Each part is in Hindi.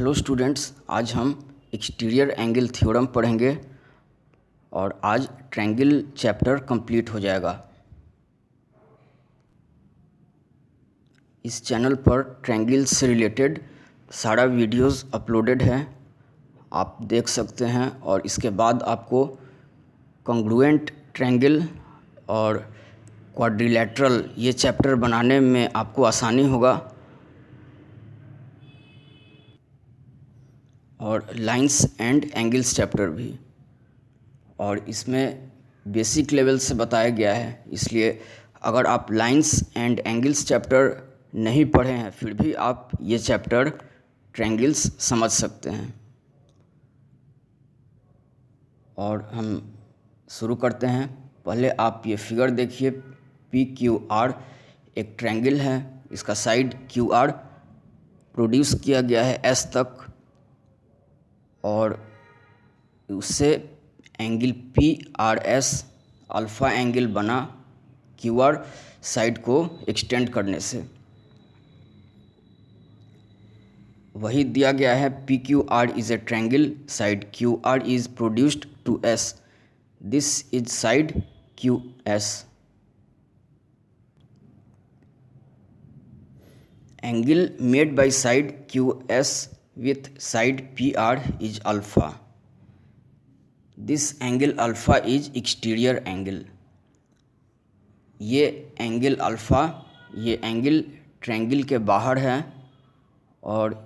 हेलो स्टूडेंट्स, आज हम एक्सटीरियर एंगल थ्योरम पढ़ेंगे और आज ट्रायंगल चैप्टर कंप्लीट हो जाएगा। इस चैनल पर ट्रायंगल से रिलेटेड सारा वीडियोस अपलोडेड है, आप देख सकते हैं। और इसके बाद आपको कॉन्ग्रुएंट ट्रायंगल और क्वाड्रिलैटरल ये चैप्टर बनाने में आपको आसानी होगा। और लाइंस एंड एंगल्स चैप्टर भी, और इसमें बेसिक लेवल से बताया गया है। इसलिए अगर आप लाइंस एंड एंगल्स चैप्टर नहीं पढ़े हैं फिर भी आप ये चैप्टर ट्रायंगल्स समझ सकते हैं। और हम शुरू करते हैं। पहले आप ये फिगर देखिए, पी क्यू आर एक ट्रायंगल है। इसका साइड क्यू आर प्रोड्यूस किया गया है एस तक, और उससे angle P R S alpha angle बना क्यू आर साइड को एक्सटेंड करने से। वही दिया गया है, P Q R is a triangle, side Q R is produced to S, this is side Q S. Angle made by side Q S with side PR is alpha. This angle alpha is exterior angle. ये एंगल अल्फ़ा, ये एंगल ट्रायंगल के बाहर है और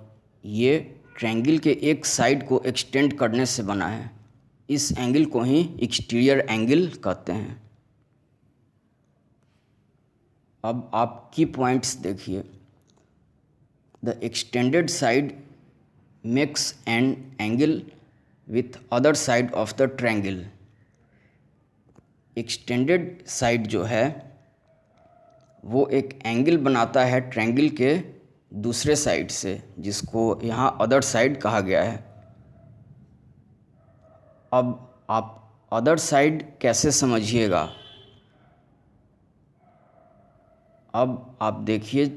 ये ट्रायंगल के एक साइड को एक्सटेंड करने से बना है। इस एंगल को ही एक्सटीरियर एंगल कहते हैं। अब आप की पॉइंट्स देखिए। The extended side makes an angle with other side of the triangle. Extended side जो है वो एक एंगल बनाता है ट्रायंगल के दूसरे साइड से, जिसको यहाँ अदर साइड कहा गया है। अब आप अदर साइड कैसे समझिएगा। अब आप देखिए,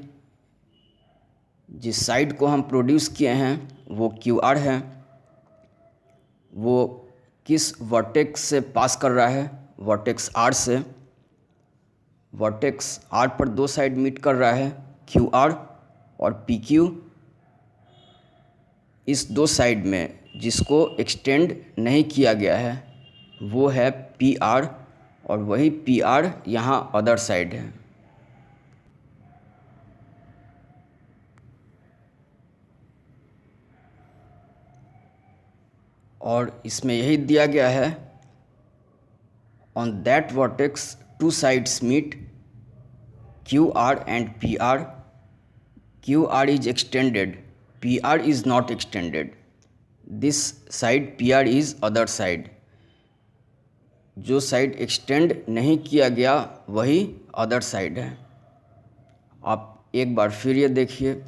जिस साइड को हम प्रोड्यूस किए हैं वो क्यू आर है, वो किस वर्टेक्स से पास कर रहा है, वर्टेक्स आर से। वर्टेक्स आर पर दो साइड मीट कर रहा है, क्यू आर और पी क्यू। इस दो साइड में जिसको एक्सटेंड नहीं किया गया है वो है पी आर, और वही पी आर यहाँ अदर साइड है। और इसमें यही दिया गया है, on that vertex two sides meet Q R and P R, Q R is extended, P R is not extended, this side P R is other side. जो साइड एक्सटेंड नहीं किया गया वही अदर साइड है। आप एक बार फिर ये देखिए,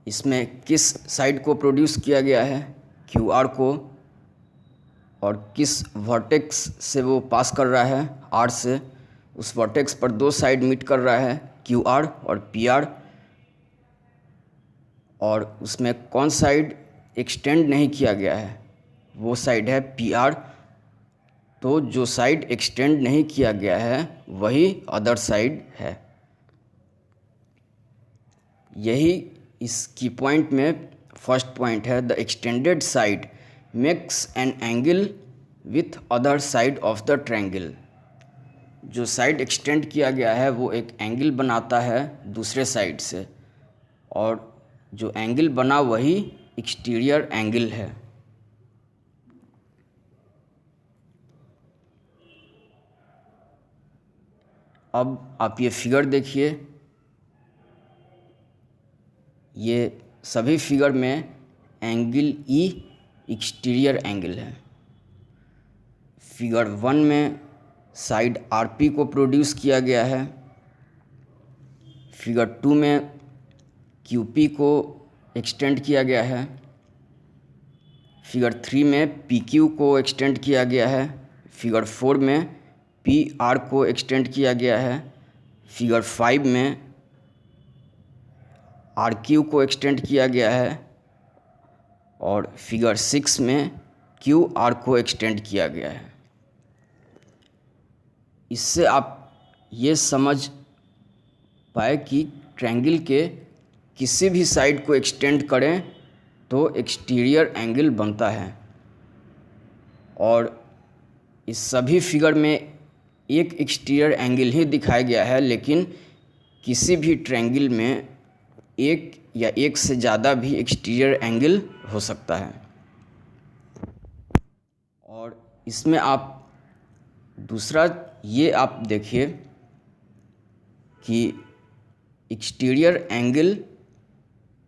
इसमें किस साइड को प्रोड्यूस किया गया है, क्यू आर को, और किस वर्टेक्स से वो पास कर रहा है, आर से। उस वर्टेक्स पर दो साइड मीट कर रहा है, क्यू आर और पी आर। और उसमें कौन साइड एक्सटेंड नहीं किया गया है, वो साइड है पी आर। तो जो साइड एक्सटेंड नहीं किया गया है वही अदर साइड है। यही इस की पॉइंट में फर्स्ट पॉइंट है, the extended side makes an angle with other side of the triangle. जो साइड एक्सटेंड किया गया है वो एक एंगल बनाता है दूसरे साइड से, और जो एंगल बना वही एक्सटीरियर एंगल है। अब आप ये फिगर देखिए, ये सभी फिगर में एंगल ई एक्सटीरियर एंगल है। फिगर 1 में साइड आर पी को प्रोड्यूस किया गया है। फिगर 2 में क्यू पी को एक्सटेंड किया गया है। फिगर 3 में पी क्यू को एक्सटेंड किया गया है। फिगर 4 में पी आर को एक्सटेंड किया गया है। फिगर 5 में आर क्यू को एक्सटेंड किया गया है और फिगर 6 में क्यू आर को एक्सटेंड किया गया है। इससे आप ये समझ पाए कि ट्रायंगल के किसी भी साइड को एक्सटेंड करें तो एक्सटीरियर एंगल बनता है। और इस सभी फिगर में एक एक्सटीरियर एंगल ही दिखाया गया है, लेकिन किसी भी ट्रायंगल में एक या एक से ज़्यादा भी एक्सटीरियर एंगल हो सकता है। और इसमें आप दूसरा ये आप देखिए कि एक्सटीरियर एंगल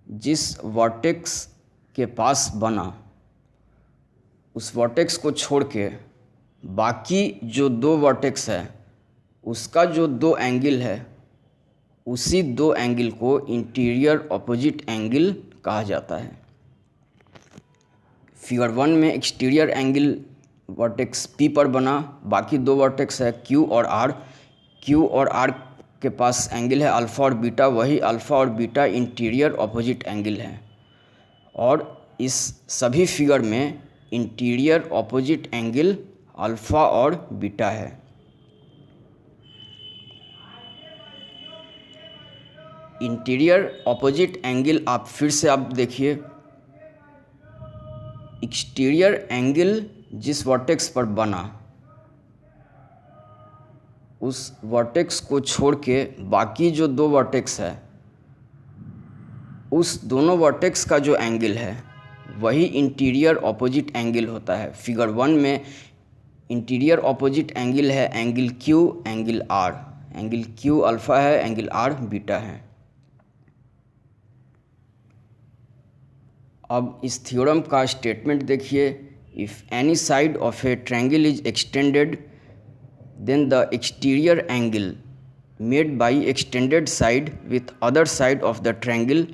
जिस वर्टेक्स के पास बना उस वर्टेक्स को छोड़ के बाकी जो दो वर्टेक्स है उसका जो दो एंगल है उसी दो एंगल को इंटीरियर ऑपोजिट एंगल कहा जाता है। फिगर 1 में एक्सटीरियर एंगल वर्टेक्स P पर बना, बाकी दो वर्टेक्स है Q और R। Q और R के पास एंगल है अल्फ़ा और बीटा, वही अल्फ़ा और बीटा इंटीरियर ऑपोजिट एंगल है। और इस सभी फिगर में इंटीरियर ऑपोजिट एंगल अल्फ़ा और बीटा है। इंटीरियर ऑपोजिट एंगल आप फिर से आप देखिए, एक्सटीरियर एंगल जिस वर्टेक्स पर बना उस वर्टेक्स को छोड़ के बाकी जो दो वर्टेक्स है उस दोनों वर्टेक्स का जो एंगल है वही इंटीरियर ऑपोजिट एंगल होता है। फिगर 1 में इंटीरियर ऑपोजिट एंगल है angle Q angle R। Angle Q alpha है, एंगल R बीटा है। अब इस थ्योरम का स्टेटमेंट देखिए, if any side of a triangle is extended then the exterior angle made by extended side with other side of the triangle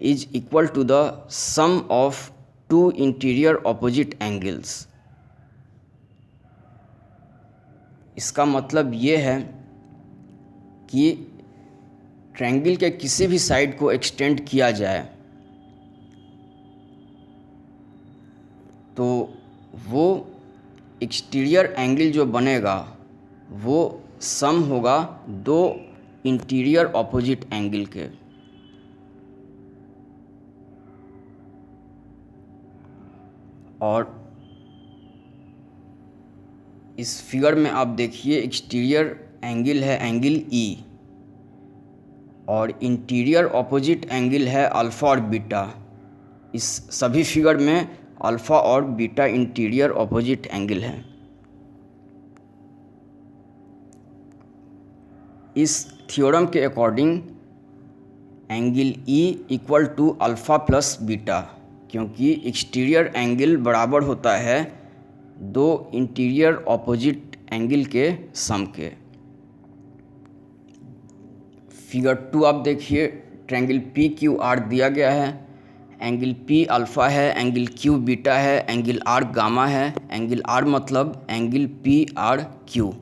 is equal to the sum of two interior opposite angles. इसका मतलब ये है कि ट्रायंगल के किसी भी साइड को एक्सटेंड किया जाए तो वो एक्सटीरियर एंगल जो बनेगा वो सम होगा दो इंटीरियर ऑपोजिट एंगल के। और इस फिगर में आप देखिए एक्सटीरियर एंगल है एंगल E और इंटीरियर ऑपोजिट एंगल है अल्फ़ा और बीटा। इस सभी फिगर में अल्फ़ा और बीटा इंटीरियर ऑपोजिट एंगल है। इस थ्योरम के according angle E equal to alpha plus beta, क्योंकि एक्सटीरियर एंगल बराबर होता है दो इंटीरियर ऑपोजिट एंगल के सम के। फिगर 2 आप देखिए, ट्रायंगल PQR दिया गया है। एंगल P अल्फ़ा है, एंगल Q बीटा है, एंगल R गामा है। एंगल R मतलब एंगल PRQ।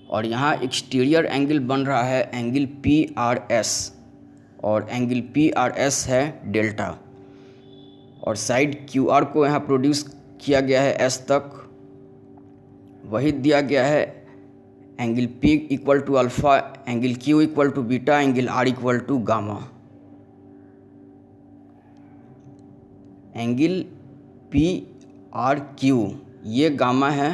और यहाँ एक्सटीरियर एंगल बन रहा है एंगल PRS और एंगल PRS है डेल्टा। और साइड QR को यहाँ प्रोड्यूस किया गया है S तक, वही दिया गया है angle P equal to alpha, angle Q equal to beta, angle R equal to gamma. Angle PRQ ये गामा है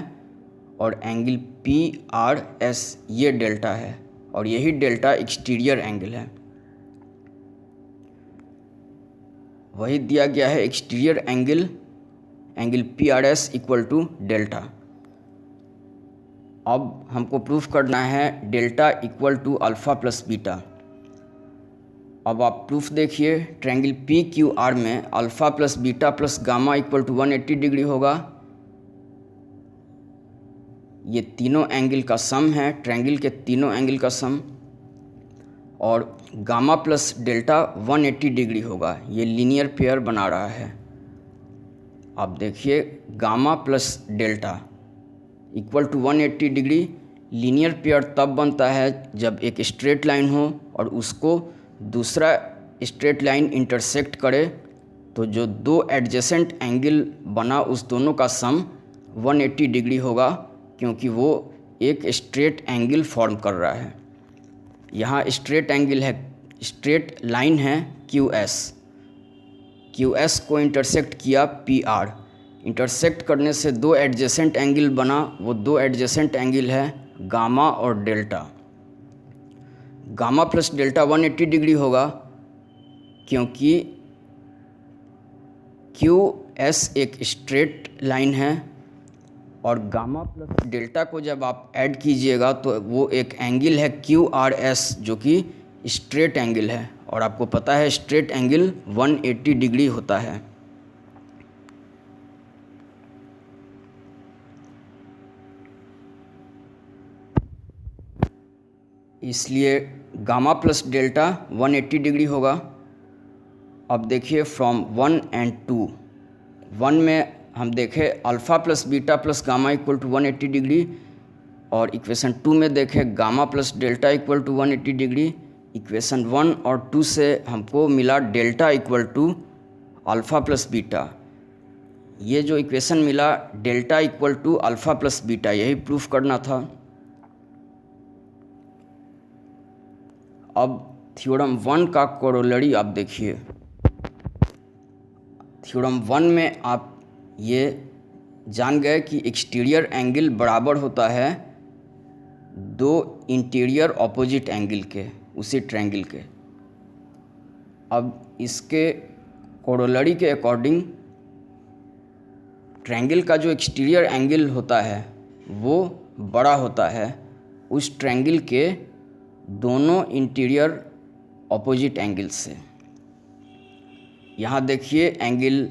और एंगल PRS ये डेल्टा है और यही डेल्टा एक्सटीरियर एंगल है। वही दिया गया है exterior angle PRS equal to delta. अब हमको प्रूफ करना है delta equal to alpha plus beta. अब आप प्रूफ देखिए, ट्रायंगल PQR में alpha plus beta plus gamma equal to 180 degree होगा। ये तीनों एंगल का सम है, ट्रायंगल के तीनों एंगल का सम। और गामा प्लस डेल्टा 180 डिग्री होगा, ये लीनियर पेयर बना रहा है। आप देखिए gamma plus delta equal to 180 degree linear pair तब बनता है जब एक स्ट्रेट लाइन हो और उसको दूसरा स्ट्रेट लाइन इंटरसेक्ट करे तो जो दो एडजेसेंट एंगल बना उस दोनों का सम 180 डिग्री होगा, क्योंकि वो एक स्ट्रेट एंगल फॉर्म कर रहा है। यहाँ स्ट्रेट एंगल है, स्ट्रेट लाइन है QS को इंटरसेक्ट किया PR। इंटरसेक्ट करने से दो एडजेसेंट एंगल बना, वो दो एडजेसेंट एंगल है गामा और delta. Gamma plus delta 180 degree होगा, क्योंकि QS एक स्ट्रेट लाइन है और गामा प्लस डेल्टा को जब आप ऐड कीजिएगा तो वो एक एंगल है QRS, जो कि स्ट्रेट एंगल है। और आपको पता है स्ट्रेट एंगल 180 डिग्री होता है। इसलिए गामा प्लस डेल्टा 180 डिग्री होगा। अब देखिए फ्रॉम 1 and 2, 1 में हम देखें alpha plus beta plus gamma equal to 180 degree, और इक्वेशन 2 में देखें gamma plus delta equal to 180 degree. Equation 1 और 2 से हमको मिला delta equal to alpha plus beta. ये जो इक्वेशन मिला delta equal to alpha plus beta, यही प्रूफ करना था। अब थ्योरम 1 का कोरोलरी आप देखिए। थ्योरम 1 में आप ये जान गए कि एक्सटीरियर एंगल बराबर होता है दो इंटीरियर ऑपोजिट एंगल के, उसी ट्रायंगल के। अब इसके कोरोलरी के अकॉर्डिंग ट्रायंगल का जो एक्सटीरियर एंगल होता है वो बड़ा होता है उस ट्रायंगल के दोनों इंटीरियर ऑपोजिट एंगल से। यहाँ देखिए एंगल,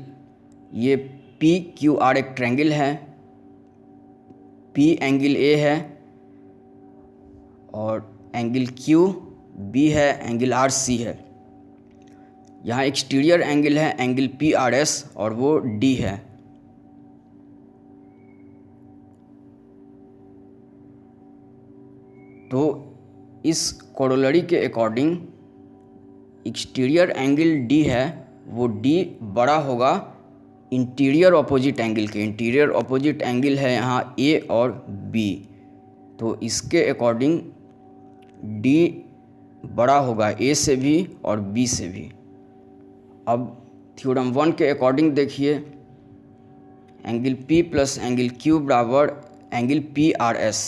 ये PQR एक ट्रायंगल है, P एंगल A है और एंगल QB है, एंगल RC है। यहाँ एक्सटीरियर एंगल है एंगल PRS और वो D है। तो इस कोरोलरी के अकॉर्डिंग एक्सटीरियर एंगल D है, वो D बड़ा होगा इंटीरियर ऑपोजिट एंगल के। इंटीरियर ऑपोजिट एंगल है यहाँ A और B, तो इसके अकॉर्डिंग D बड़ा होगा A से भी और B से भी। अब थ्योरम 1 के अकॉर्डिंग देखिए angle P plus angle Q बराबर angle PRS।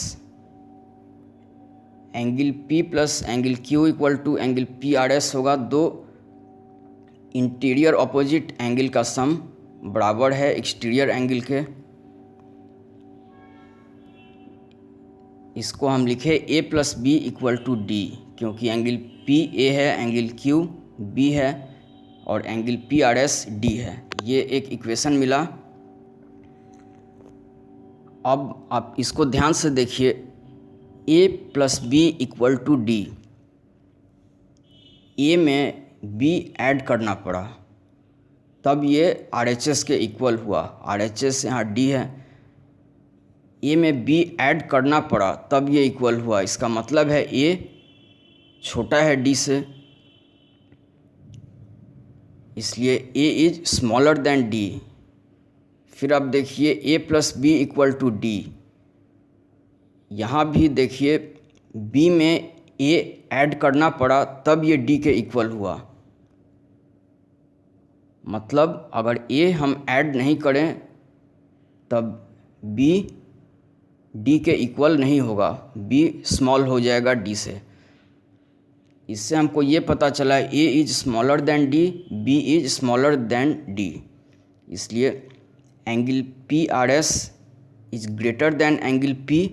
Angle P plus angle Q equal to angle PRS होगा। दो इंटीरियर ऑपोजिट एंगल का सम बराबर है एक्सटीरियर एंगल के। इसको हम लिखे A plus B equal to D, क्योंकि एंगल P A है, एंगल Q B है और एंगल PRS D है। ये एक इक्वेशन मिला। अब आप इसको ध्यान से देखिए, A plus B equal to D। A में B ऐड करना पड़ा तब ये RHS के इक्वल हुआ। RHS यहाँ D है, A में B ऐड करना पड़ा तब ये इक्वल हुआ। इसका मतलब है A छोटा है D से, इसलिए A is smaller than D। फिर अब देखिए A plus B equal to D। यहाँ भी देखिए B में A ऐड करना पड़ा तब ये D के इक्वल हुआ। मतलब अगर A हम ऐड नहीं करें तब B D के इक्वल नहीं होगा, B स्मॉल हो जाएगा D से। इससे हमको ये पता चला A is smaller than D, B is smaller than D। इसलिए angle PRS is greater than angle P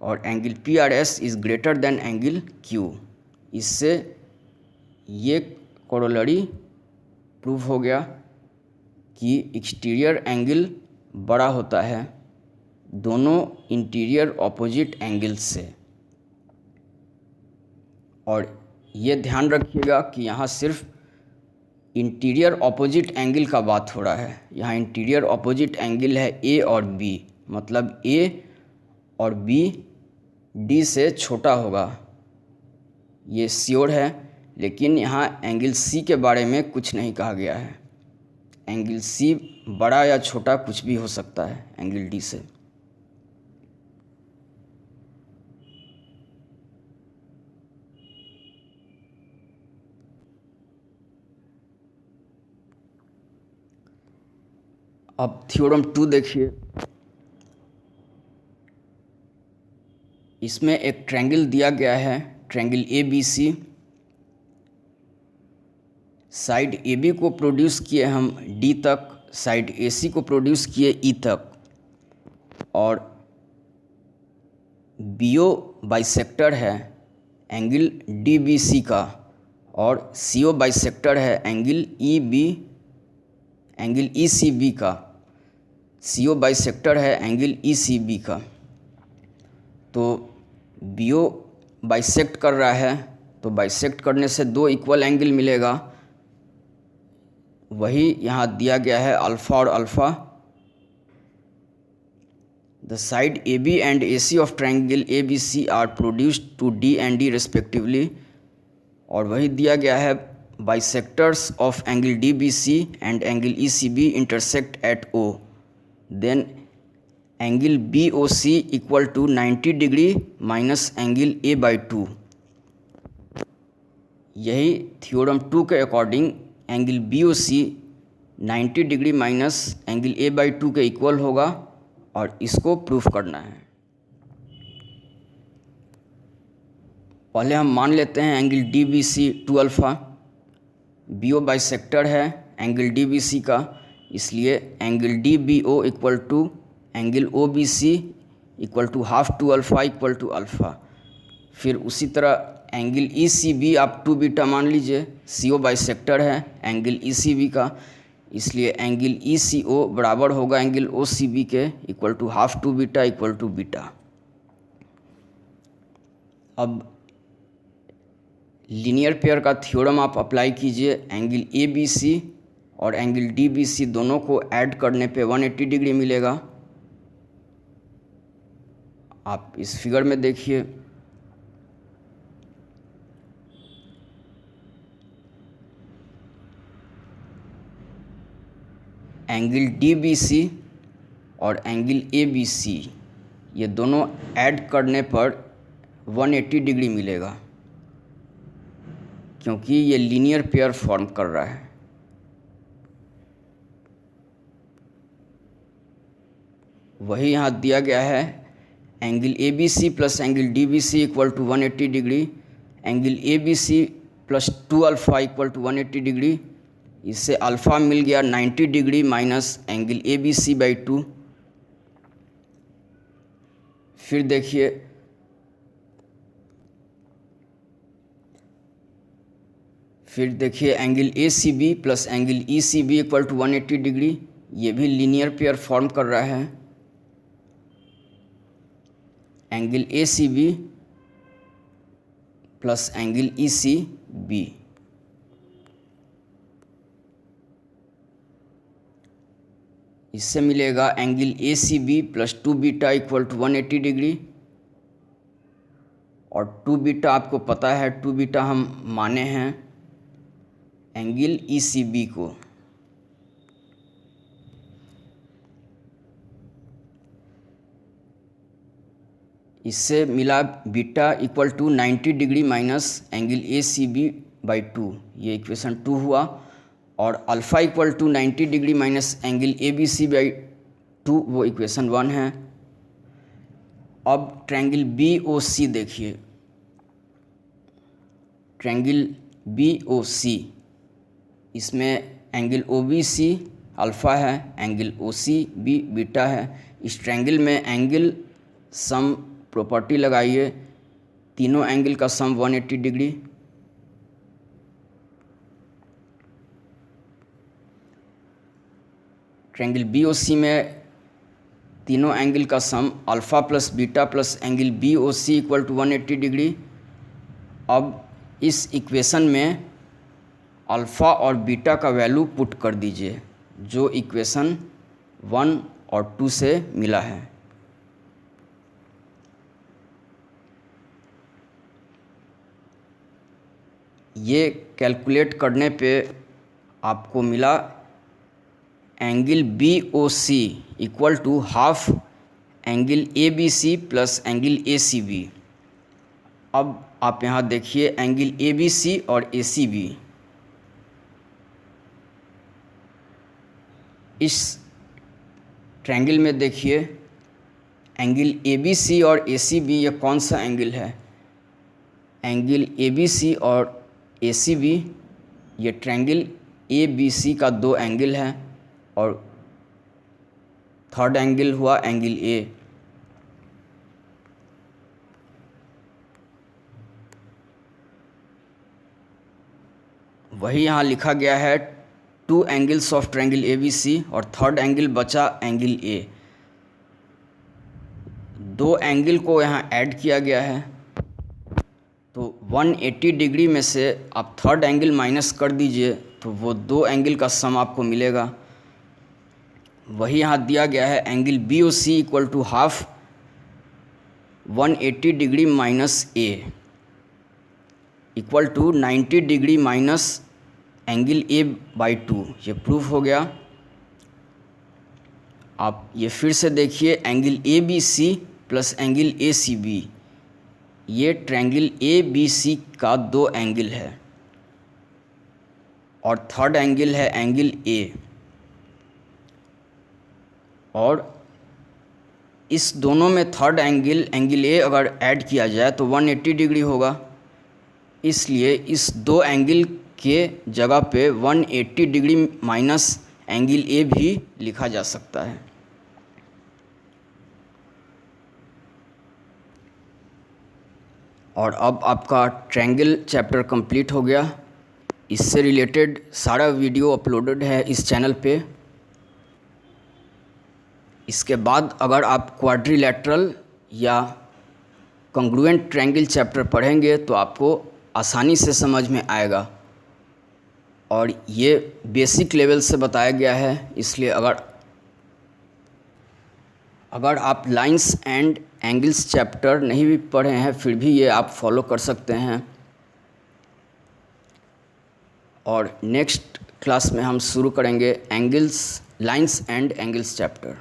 और angle PRS is greater than angle Q। इससे ये कोरोलरी प्रूव हो गया कि एक्सटीरियर एंगल बड़ा होता है दोनों इंटीरियर ऑपोजिट एंगल से। और ये ध्यान रखिएगा कि यहाँ सिर्फ इंटीरियर ऑपोजिट एंगल का बात हो रहा है। यहाँ इंटीरियर ऑपोजिट एंगल है A और B, मतलब A और B D से छोटा होगा, ये श्योर है। लेकिन यहाँ एंगल सी के बारे में कुछ नहीं कहा गया है। एंगल सी बड़ा या छोटा कुछ भी हो सकता है एंगल डी से। अब थ्योरम 2 देखिए। इसमें एक ट्रायंगल दिया गया है, triangle A B C. Side A B को प्रोड्यूस किए हम डी तक, साइड ए सी को प्रोड्यूस किए ई तक, और बी ओ बाइसेक्टर है एंगल डी बी सी का, और सी ओ बाइसेक्टर है एंगल ई सी बी का। सी ओ बाइसेक्टर है एंगल ई सी बी का। तो बी ओ बाइसेक्ट कर रहा है, तो बाइसेक्ट करने से दो इक्वल एंगल मिलेगा। वही यहाँ दिया गया है अल्फ़ा और alpha. The side A B and A C of triangle A B C are produced to D and D respectively. और वही दिया गया है bisectors of angle D B C and angle E C B intersect at O, then angle B O C equal to 90 degree minus angle A by 2। यही थ्योरम 2 के according angle B O C 90 degree minus angle A by 2 के इक्वल होगा, और इसको प्रूफ करना है। पहले हम मान लेते हैं angle D B C 2 alpha. B O bisector है एंगल डी बी सी का, इसलिए angle D B O equal to angle O B C equal to half 2 alpha equal to alpha. फिर उसी तरह एंगल ई सी बी आप 2 बीटा मान लीजिए, सी ओ बाइसेक्टर है एंगल ई सी बी का, इसलिए एंगल ई सी ओ बराबर होगा एंगल ओ सी बी के equal to half 2 beta equal to beta. अब लीनियर पेयर का थ्योरम आप अप्लाई कीजिए। एंगल ए बी सी और एंगल डी बी सी दोनों को ऐड करने पे 180 डिग्री मिलेगा। आप इस फिगर में देखिए, एंगल डी बी सी और एंगल ए बी सी ये दोनों ऐड करने पर 180 डिग्री मिलेगा, क्योंकि ये लीनियर पेयर फॉर्म कर रहा है। वही यहाँ दिया गया है angle A B C plus angle D B C equal to 180 degree, angle A B C plus 2 alpha equal to 180 degree. इससे अल्फ़ा मिल गया 90 degree minus angle A B C by 2। फिर देखिए angle A C B plus angle E C B equal to 180 degree, ये भी लीनियर पेयर फॉर्म कर रहा है। Angle A C B plus angle E C B, इससे मिलेगा angle A C B plus 2 beta equal to 180 degree. और 2 बीटा आपको पता है, 2 बीटा हम माने हैं एंगल ई सी बी को। इससे मिला beta equal to 90 degree minus angle A C B by 2, ये इक्वेशन 2 हुआ। और alpha equal to 90 degree minus angle A B C by 2, वो इक्वेशन 1 है। अब ट्रायंगल बी ओ सी देखिए। ट्रायंगल बी ओ सी, इसमें angle O B C alpha है, angle O C B beta है। इस ट्रायंगल में एंगल सम प्रॉपर्टी लगाइए, तीनों एंगल का sum 180 degree. Triangle B O C में तीनों एंगल का sum alpha plus beta plus angle B O C equal to 180 degree. अब इस इक्वेशन में अल्फ़ा और बीटा का वैल्यू पुट कर दीजिए, जो इक्वेशन 1 और 2 से मिला है। ये कैलकुलेट करने पे आपको मिला angle BOC equal to half angle ABC plus angle ACB। अब आप यहाँ देखिए एंगल ABC और ACB, इस ट्रायंगल में देखिए एंगल ABC और ACB ये कौन सा एंगल है? एंगल ABC और ACB ये ट्रायंगल ABC का दो एंगल है और थर्ड एंगल हुआ एंगल A। वही यहाँ लिखा गया है two angles of triangle ABC और थर्ड एंगल बचा एंगल A। दो एंगल को यहाँ ऐड किया गया है, तो 180 डिग्री में से आप थर्ड एंगल माइनस कर दीजिए तो वो दो एंगल का सम आपको मिलेगा। वही यहाँ दिया गया है angle BOC equal to half 180 degree minus A equal to 90 degree minus angle A/2। ये प्रूफ हो गया। आप ये फिर से देखिए angle ABC plus angle ACB, ये ट्रायंगल ABC का दो एंगल है और थर्ड एंगल है एंगल A। और इस दोनों में थर्ड एंगल A अगर ऐड किया जाए तो 180 डिग्री होगा, इसलिए इस दो एंगल के जगह पे 180 डिग्री माइनस एंगल A भी लिखा जा सकता है। और अब आपका ट्रायंगल चैप्टर कंप्लीट हो गया। इससे रिलेटेड सारा वीडियो अपलोडेड है इस चैनल पे। इसके बाद अगर आप क्वाड्रिलैटरल या कॉन्ग्रुएंट ट्रायंगल चैप्टर पढ़ेंगे तो आपको आसानी से समझ में आएगा और ये बेसिक लेवल से बताया गया है, इसलिए अगर आप लाइंस एंड एंगल्स चैप्टर नहीं भी पढ़े हैं फिर भी ये आप फॉलो कर सकते हैं। और नेक्स्ट क्लास में हम शुरू करेंगे लाइंस एंड एंगल्स चैप्टर।